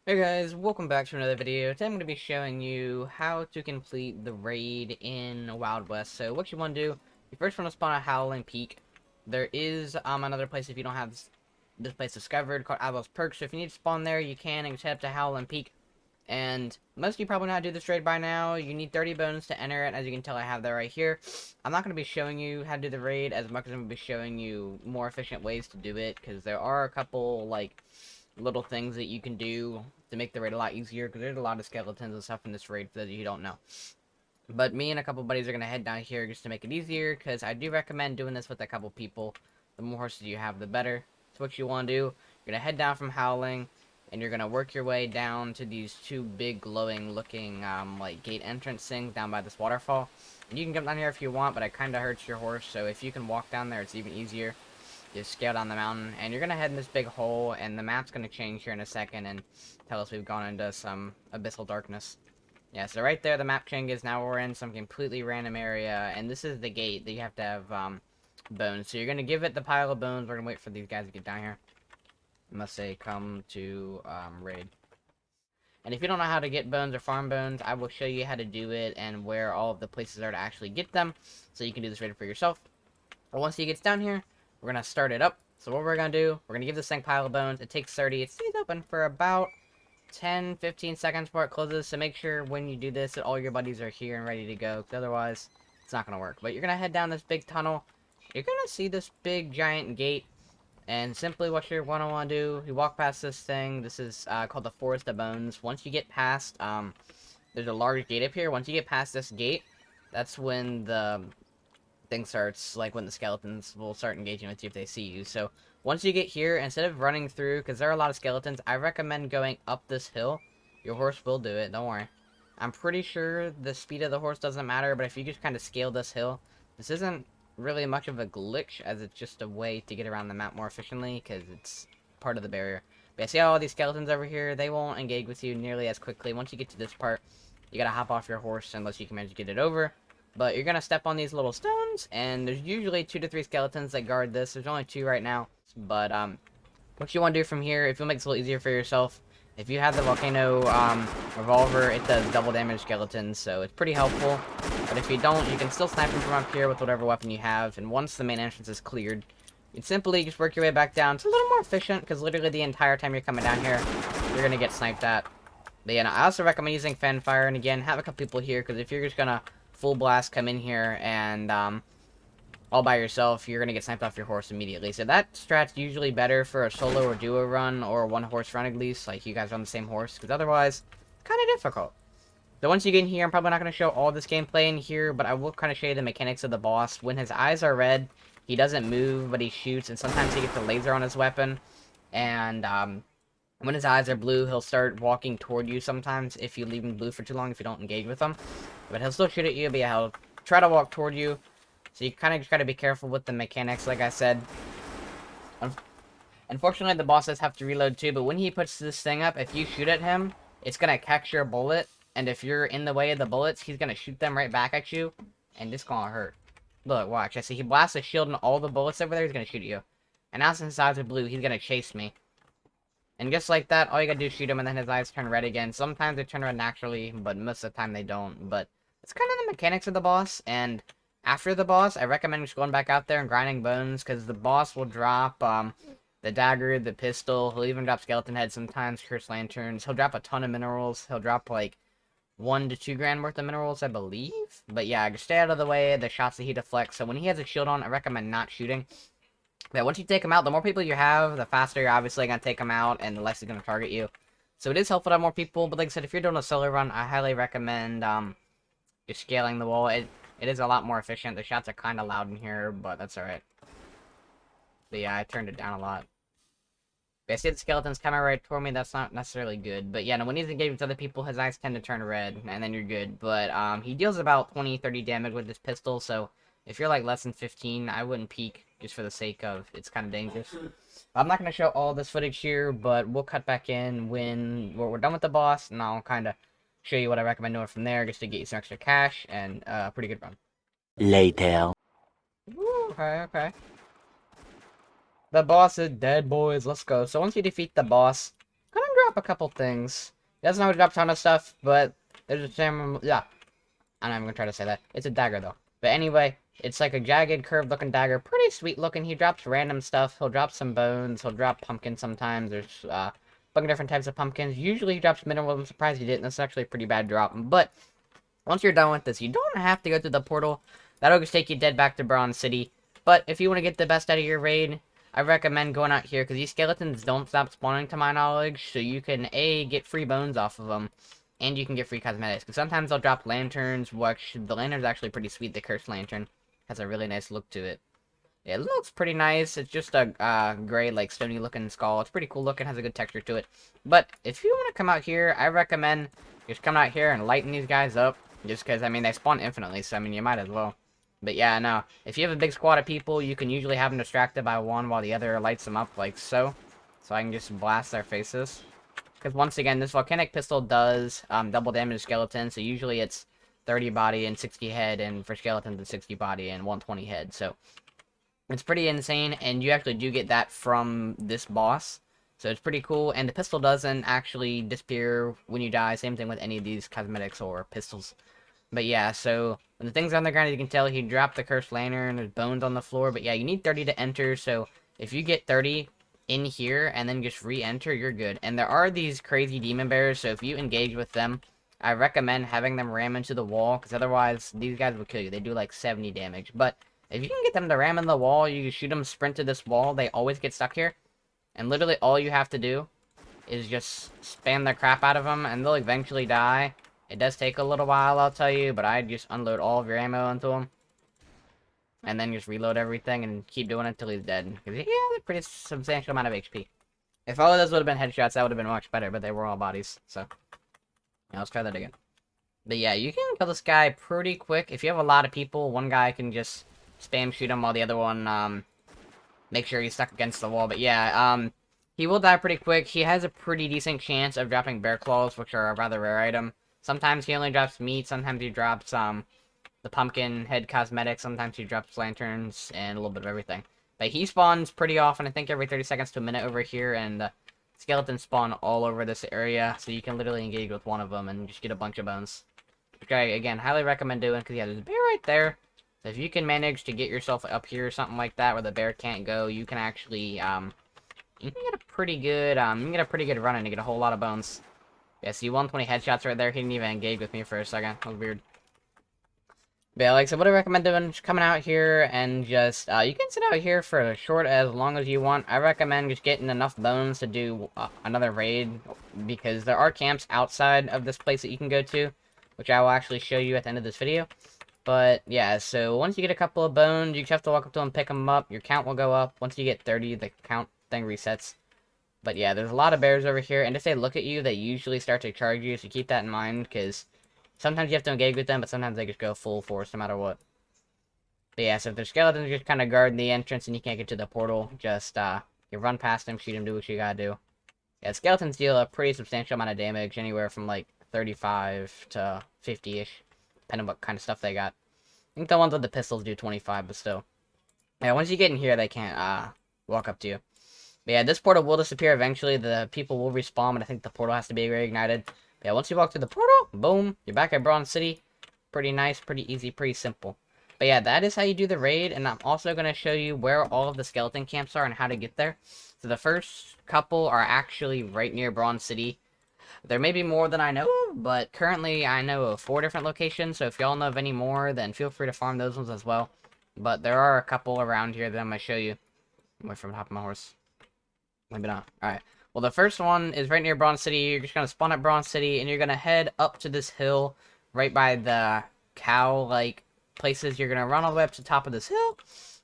Hey guys, welcome back to another video. Today I'm going to be showing you how to complete the raid in Wild West. So what you want to do, you first want to spawn a Howling Peak. There is another place if you don't have this place discovered called Outlaws Perks. So if you need to spawn there, you can and head up to Howling Peak. And most of you probably know how to do this raid by now. You need 30 bones to enter it. As you can tell, I have that right here. I'm not going to be showing you how to do the raid as much as I'm going to be showing you more efficient ways to do it, because there are a couple like little things that you can do to make the raid a lot easier, because there's a lot of skeletons and stuff in this raid for those of you who don't know. But me and a couple buddies are going to head down here just to make it easier, because I do recommend doing this with a couple people. The more horses you have, the better. So what you want to do, you're going to head down from Howling, and you're going to work your way down to these two big glowing looking like gate entrance things down by this waterfall. And you can come down here if you want, but it kind of hurts your horse, so if you can walk down there, it's even easier. Just scale down the mountain, and you're gonna head in this big hole, and the map's gonna change here in a second and tell us we've gone into some abyssal darkness. Yeah, so right there the map changes. Now we're in some completely random area, and this is the gate that you have to have bones. So you're gonna give it the pile of bones. We're gonna wait for these guys to get down here. I must say, come to raid. And if you don't know how to get bones or farm bones, I will show you how to do it and where all of the places are to actually get them, so you can do this raid for yourself. But once he gets down here, we're going to start it up. So what we're going to do, we're going to give this thing pile of bones. It takes 30. It stays open for about 10-15 seconds before it closes. So make sure when you do this that all your buddies are here and ready to go, because otherwise it's not going to work. But you're going to head down this big tunnel. You're going to see this big giant gate. And simply what you're going to want to do, you walk past this thing. This is called the Forest of Bones. Once you get past, there's a large gate up here. Once you get past this gate, that's when the thing starts, like when the skeletons will start engaging with you if they see you. So once you get here, instead of running through, because there are a lot of skeletons, I recommend going up this hill. Your horse will do it, don't worry. I'm pretty sure the speed of the horse doesn't matter, but if you just kind of scale this hill, this isn't really much of a glitch, as it's just a way to get around the map more efficiently, because it's part of the barrier. But yeah, see all these skeletons over here? They won't engage with you nearly as quickly. Once you get to this part, you gotta hop off your horse unless you can manage to get it over. But you're gonna step on these little stones, and there's usually 2 to 3 skeletons that guard this. There's only 2 right now. But what you want to do from here, if you'll make this a little easier for yourself, if you have the volcano revolver, it does double damage skeletons, so it's pretty helpful. But if you don't, you can still snipe them from up here with whatever weapon you have. And once the main entrance is cleared, you simply just work your way back down. It's a little more efficient, because literally the entire time you're coming down here, you're gonna get sniped at. But yeah, no, I also recommend using fan fire, and again, have a couple people here, because if you're just gonna full blast come in here and all by yourself, you're gonna get sniped off your horse immediately. So that strat's usually better for a solo or duo run, or one horse run at least, like you guys are on the same horse, because otherwise kind of difficult. So once you get in here, I'm probably not going to show all this gameplay in here, but I will kind of show you the mechanics of the boss. When his eyes are red, he doesn't move, but he shoots, and sometimes he gets a laser on his weapon. And when his eyes are blue, he'll start walking toward you sometimes if you leave him blue for too long, if you don't engage with him. But he'll still shoot at you, but yeah, he'll try to walk toward you. So you kind of just got to be careful with the mechanics, like I said. Unfortunately, the bosses have to reload too, but when he puts this thing up, if you shoot at him, it's going to catch your bullet. And if you're in the way of the bullets, he's going to shoot them right back at you. And it's going to hurt. Look, watch. I see he blasts a shield and all the bullets over there, he's going to shoot at you. And now since his eyes are blue, he's going to chase me. And just like that, all you got to do is shoot him, and then his eyes turn red again. Sometimes they turn red naturally, but most of the time they don't. But it's kind of the mechanics of the boss. And after the boss, I recommend just going back out there and grinding bones, because the boss will drop the dagger, the pistol. He'll even drop skeleton heads sometimes, cursed lanterns. He'll drop a ton of minerals. He'll drop like 1 to 2 grand worth of minerals, I believe. But yeah, just stay out of the way of the shots that he deflects. So when he has a shield on, I recommend not shooting. But once you take him out, the more people you have, the faster you're obviously going to take him out, and the less he's going to target you. So it is helpful to have more people, but like I said, if you're doing a solo run, I highly recommend just scaling the wall. It is a lot more efficient. The shots are kind of loud in here, but that's alright. But yeah, I turned it down a lot. But I see the skeletons coming right toward me. That's not necessarily good. But yeah, no, when he's engaged with other people, his eyes tend to turn red, and then you're good. But he deals about 20-30 damage with his pistol, so if you're like less than 15, I wouldn't peek just for the sake of it's kind of dangerous. I'm not going to show all this footage here, but we'll cut back in when we're done with the boss, and I'll kind of show you what I recommend doing from there just to get you some extra cash and a pretty good run. Later. Ooh, okay. The boss is dead, boys. Let's go. So once you defeat the boss, kind of drop a couple things. He doesn't always drop a ton of stuff, but there's a same. Yeah, I'm not even gonna try to say that. It's a dagger though. But anyway, it's like a jagged, curved-looking dagger. Pretty sweet looking. He drops random stuff. He'll drop some bones. He'll drop pumpkins sometimes. There's a bunch of different types of pumpkins. Usually he drops mineral. I'm surprised he didn't. That's actually a pretty bad drop. But once you're done with this, you don't have to go through the portal. That'll just take you dead back to Bronze City. But if you want to get the best out of your raid, I recommend going out here, because these skeletons don't stop spawning to my knowledge, so you can, A, get free bones off of them, and you can get free cosmetics, because sometimes they'll drop lanterns, which, the lantern's actually pretty sweet. The cursed lantern has a really nice look to it. It looks pretty nice. It's just a gray, like, stony looking skull. It's pretty cool looking, has a good texture to it. But if you want to come out here, I recommend just come out here and lighten these guys up, just because, I mean, they spawn infinitely, so, I mean, you might as well. But yeah, no, if you have a big squad of people, you can usually have them distracted by one while the other lights them up, like so. So I can just blast their faces. Because once again, this volcanic pistol does double damage skeleton, so usually it's 30 body and 60 head, and for skeletons it's 60 body and 120 head. So it's pretty insane, and you actually do get that from this boss. So it's pretty cool, and the pistol doesn't actually disappear when you die. Same thing with any of these cosmetics or pistols. But yeah, so when the thing's on the ground, you can tell he dropped the cursed lantern. There's bones on the floor. But yeah, you need 30 to enter. So if you get 30 in here and then just re-enter, you're good. And there are these crazy demon bears. So if you engage with them, I recommend having them ram into the wall, because otherwise these guys will kill you. They do like 70 damage. But if you can get them to ram in the wall, you shoot them sprint to this wall. They always get stuck here. And literally all you have to do is just spam the crap out of them, and they'll eventually die. It does take a little while, I'll tell you, but I just unload all of your ammo into him. And then just reload everything and keep doing it until he's dead. Because he has a pretty substantial amount of HP. If all of those would have been headshots, that would have been much better, but they were all bodies, so. Yeah, let's try that again. But yeah, you can kill this guy pretty quick. If you have a lot of people, one guy can just spam shoot him while the other one, make sure he's stuck against the wall. But yeah, he will die pretty quick. He has a pretty decent chance of dropping bear claws, which are a rather rare item. Sometimes he only drops meat, sometimes he drops, the pumpkin head cosmetics, sometimes he drops lanterns, and a little bit of everything. But he spawns pretty often, I think every 30 seconds to a minute over here, and skeletons spawn all over this area, so you can literally engage with one of them and just get a bunch of bones. Which I, again, highly recommend doing, because yeah, there's a bear right there. So if you can manage to get yourself up here or something like that, where the bear can't go, you can actually, you can get a pretty good, run in and get a whole lot of bones. Yeah, see, 120 headshots right there. He didn't even engage with me for a second. That was weird. But yeah, like I said, what I recommend doing is coming out here and just, you can sit out here for as short as long as you want. I recommend just getting enough bones to do another raid, because there are camps outside of this place that you can go to, which I will actually show you at the end of this video. But yeah, so once you get a couple of bones, you just have to walk up to them, pick them up. Your count will go up. Once you get 30, the count thing resets. But yeah, there's a lot of bears over here, and if they look at you, they usually start to charge you, so keep that in mind, because sometimes you have to engage with them, but sometimes they just go full force no matter what. But yeah, so if there's skeletons, just kind of guard the entrance and you can't get to the portal, just, you run past them, shoot them, do what you gotta do. Yeah, skeletons deal a pretty substantial amount of damage, anywhere from, like, 35 to 50-ish, depending on what kind of stuff they got. I think the ones with the pistols do 25, but still. Yeah, once you get in here, they can't, walk up to you. But yeah, this portal will disappear eventually. The people will respawn, but I think the portal has to be reignited. But yeah, once you walk through the portal, boom, you're back at Bronze City. Pretty nice, pretty easy, pretty simple. But yeah, that is how you do the raid, and I'm also going to show you where all of the skeleton camps are and how to get there. So the first couple are actually right near Bronze City. There may be more than I know, but currently I know of 4 different locations, so if y'all know of any more, then feel free to farm those ones as well. But there are a couple around here that I'm going to show you. I'm away from the top of my horse. Maybe not. Alright. Well, the first one is right near Bronze City. You're just going to spawn at Bronze City, and you're going to head up to this hill right by the cow-like places. You're going to run all the way up to the top of this hill.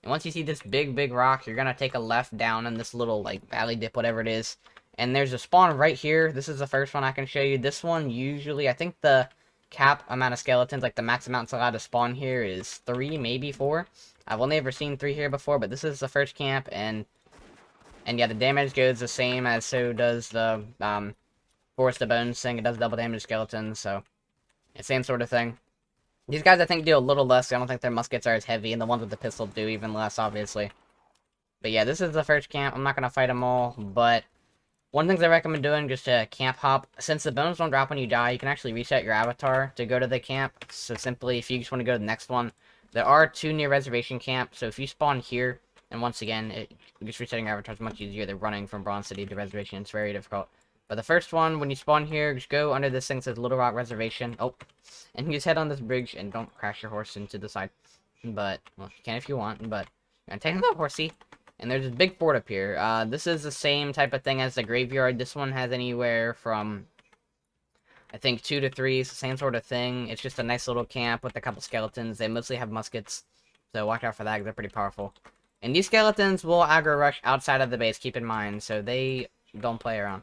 And once you see this big rock, you're going to take a left down in this little, like, valley dip, whatever it is. And there's a spawn right here. This is the first one I can show you. This one, usually, I think the cap amount of skeletons, like the max amount it's allowed to spawn here is 3, maybe 4. I've only ever seen 3 here before, but this is the first camp, and yeah, the damage goes the same as so does the, Forest of Bones thing. It does double damage skeletons, so it's same sort of thing. These guys, I think, do a little less. I don't think their muskets are as heavy, and the ones with the pistol do even less, obviously. But yeah, this is the first camp. I'm not going to fight them all, but One thing I recommend doing, just to camp hop, since the bones don't drop when you die, you can actually reset your avatar to go to the camp. So simply, if you just want to go to the next one, there are 2 near reservation camp. So if you spawn here, and once again, just resetting your avatar is much easier than running from Bronze City to reservation. It's very difficult. But the first one, when you spawn here, just go under this thing that says Little Rock Reservation. Oh, and you just head on this bridge and don't crash your horse into the side. But, well, you can if you want, but you're gonna take the horsey. And there's this big fort up here. This is the same type of thing as the graveyard. This one has anywhere from, I think, 2 to 3. It's the same sort of thing. It's just a nice little camp with a couple skeletons. They mostly have muskets, so watch out for that, 'cause they're pretty powerful. And these skeletons will aggro rush outside of the base, keep in mind, so they don't play around.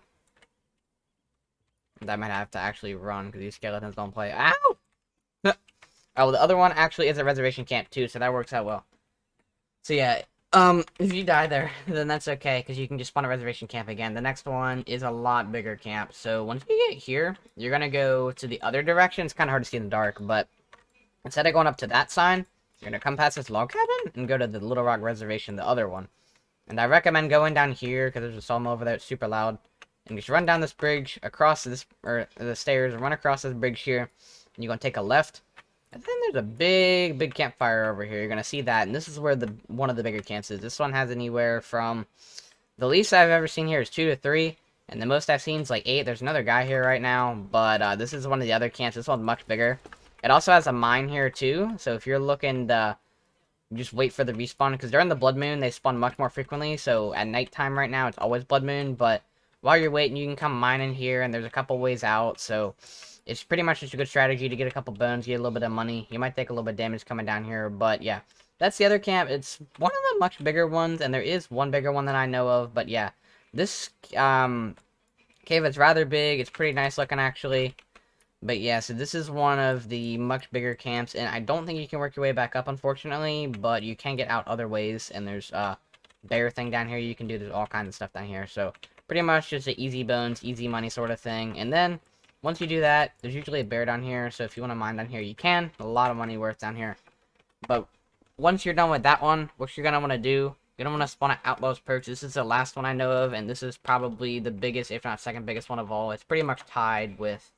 I might have to actually run, because these skeletons don't play. Ow! Oh, the other one actually is a reservation camp, too, so that works out well. So yeah, if you die there, then that's okay, because you can just spawn a reservation camp again. The next one is a lot bigger camp, so once you get here, you're gonna go to the other direction. It's kind of hard to see in the dark, but instead of going up to that sign, you're gonna come past this log cabin and go to the Little Rock Reservation, the other one. And I recommend going down here, because there's a sawmill over there, it's super loud. And just run down this bridge, across this, or the stairs, run across this bridge here, and you're gonna take a left. And then there's a big campfire over here. You're gonna see that, and this is where one of the bigger camps is. This one has anywhere from, the least I've ever seen here is 2 to 3, and the most I've seen is like 8. There's another guy here right now, but this is one of the other camps. This one's much bigger. It also has a mine here too, so if you're looking to just wait for the respawn, because during the blood moon they spawn much more frequently. So at nighttime right now it's always blood moon, but while you're waiting you can come mining here, and there's a couple ways out, so it's pretty much just a good strategy to get a couple bones, get a little bit of money. You might take a little bit of damage coming down here, but yeah. That's the other camp. It's one of the much bigger ones, and there is one bigger one that I know of, but yeah. This, cave is rather big. It's pretty nice looking, actually. But yeah, so this is one of the much bigger camps, and I don't think you can work your way back up, unfortunately, but you can get out other ways, and there's a bear thing down here you can do. There's all kinds of stuff down here, so pretty much just an easy bones, easy money sort of thing. And then once you do that, there's usually a bear down here, so if you want to mine down here, you can. A lot of money worth down here. But once you're done with that one, what you're going to want to do, you're going to want to spawn an Outlaws Perch. This is the last one I know of, and this is probably the biggest, if not second biggest one of all. It's pretty much tied with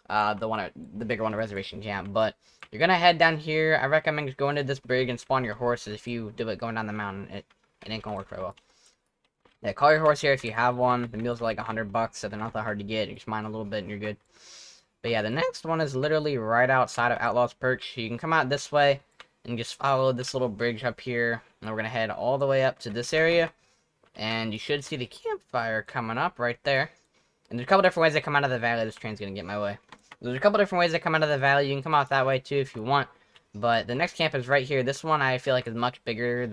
the bigger one, the Reservation Camp. But you're going to head down here. I recommend just going to this brig and spawn your horses. If you do it going down the mountain, it ain't going to work very well. Yeah, call your horse here if you have one. The meals are like $100, so they're not that hard to get. You just mine a little bit and you're good. But yeah, the next one is literally right outside of Outlaw's Perch. You can come out this way and just follow this little bridge up here. And we're going to head all the way up to this area. And you should see the campfire coming up right there. And there's a couple different ways that come out of the valley. This train's going to get in my way. There's a couple different ways that come out of the valley. You can come out that way too if you want. But the next camp is right here. This one I feel like is much bigger.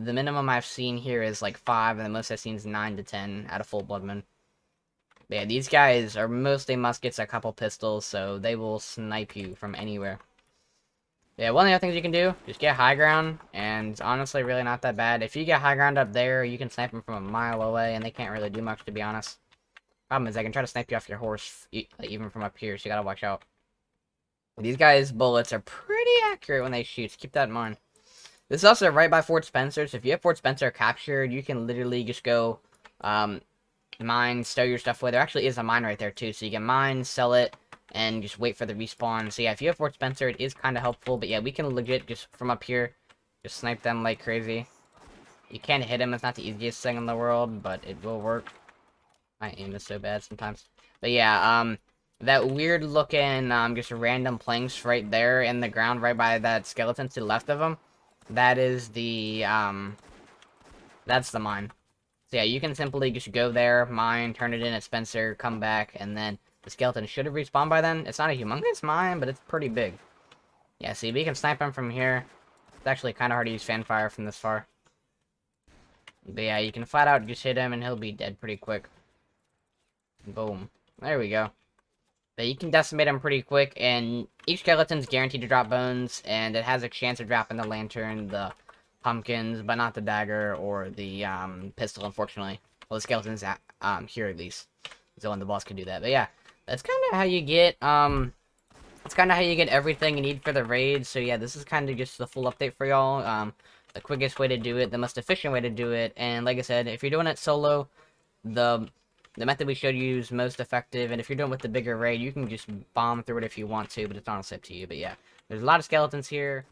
The minimum I've seen here is like 5, and the most I've seen is 9 to 10 out of full blood moon. But yeah, these guys are mostly muskets, a couple pistols, so they will snipe you from anywhere. Yeah, one of the other things you can do, just get high ground, and it's honestly really not that bad. If you get high ground up there, you can snipe them from a mile away, and they can't really do much, to be honest. Problem is, they can try to snipe you off your horse, even from up here, so you gotta watch out. These guys' bullets are pretty accurate when they shoot, so keep that in mind. This is also right by Fort Spencer, so if you have Fort Spencer captured, you can literally just go, mine, stow your stuff away. There actually is a mine right there, too, so you can mine, sell it, and just wait for the respawn. So yeah, if you have Fort Spencer, it is kind of helpful, but yeah, we can legit, just from up here, just snipe them like crazy. You can't hit them, it's not the easiest thing in the world, but it will work. My aim is so bad sometimes. But yeah, that weird looking, just random planks right there in the ground, right by that skeleton to the left of them, that is the, that's the mine. So yeah, you can simply just go there, mine, turn it in at Spencer, come back, and then the skeleton should have respawned by then. It's not a humongous mine, but it's pretty big. Yeah, see, we can snipe him from here. It's actually kind of hard to use fanfire from this far. But yeah, you can flat out just hit him, and he'll be dead pretty quick. Boom. There we go. But you can decimate them pretty quick, and each skeleton's guaranteed to drop bones, and it has a chance of dropping the lantern, the pumpkins, but not the dagger or the pistol, unfortunately. Well, the skeleton's here at least, so when the boss can do that. But yeah, that's kind of how you get everything you need for the raid. So yeah, this is kind of just the full update for y'all. The quickest way to do it, the most efficient way to do it, and like I said, if you're doing it solo, the The method we showed you is most effective, and if you're doing with the bigger raid, you can just bomb through it if you want to, but it's honestly up to you. But yeah, there's a lot of skeletons here.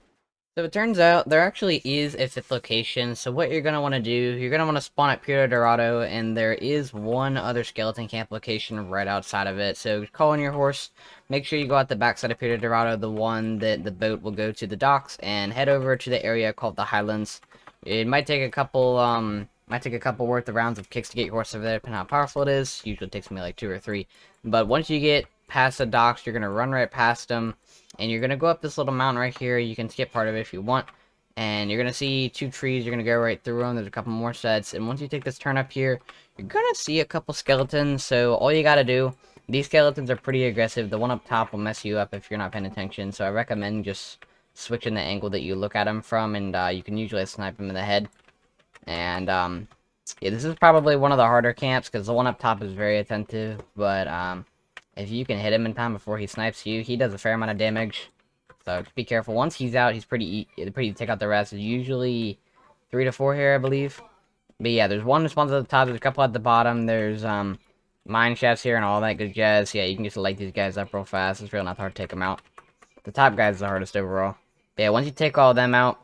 So it turns out there actually is a 5th location, so what you're going to want to do, you're going to want to spawn at Puerto Dorado, and there is one other skeleton camp location right outside of it. So call in your horse, make sure you go out the backside of Puerto Dorado, the one that the boat will go to the docks, and head over to the area called the Highlands. It might take a couple, worth of rounds of kicks to get your horse over there, depending on how powerful it is. Usually it takes me like 2 or 3. But once you get past the docks, you're going to run right past them. And you're going to go up this little mountain right here. You can skip part of it if you want. And you're going to see 2 trees. You're going to go right through them. There's a couple more sets. And once you take this turn up here, you're going to see a couple skeletons. So all you got to do, these skeletons are pretty aggressive. The one up top will mess you up if you're not paying attention. So I recommend just switching the angle that you look at them from. And you can usually snipe them in the head. And yeah, this is probably one of the harder camps because the one up top is very attentive. But if you can hit him in time before he snipes you, he does a fair amount of damage. So just be careful. Once he's out, he's pretty easy to take out the rest. It's usually 3 to 4 here, I believe. But yeah, there's one that spawns at the top. There's a couple at the bottom. There's mine shafts here and all that good jazz. Yeah, you can just light these guys up real fast. It's real not hard to take them out. The top guy is the hardest overall. But yeah, once you take all of them out,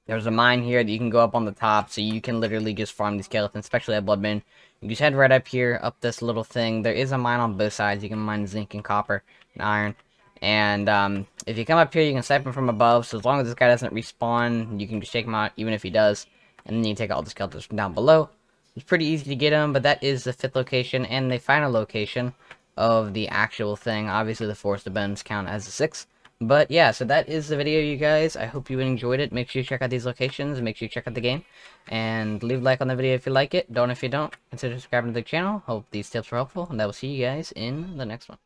there's a mine here that you can go up on the top, so you can literally just farm these skeletons, especially at Bloodmoon. You just head right up here, up this little thing. There is a mine on both sides. You can mine zinc and copper and iron. And if you come up here, you can snipe him from above. So as long as this guy doesn't respawn, you can just take him out, even if he does. And then you take all the skeletons from down below. It's pretty easy to get him, but that is the 5th location and the final location of the actual thing. Obviously, the Forest of Bones count as the 6th. But yeah, so that is the video, you guys. I hope you enjoyed it. Make sure you check out these locations. Make sure you check out the game. And leave a like on the video if you like it. Don't if you don't. Consider subscribing to the channel. Hope these tips were helpful. And I will see you guys in the next one.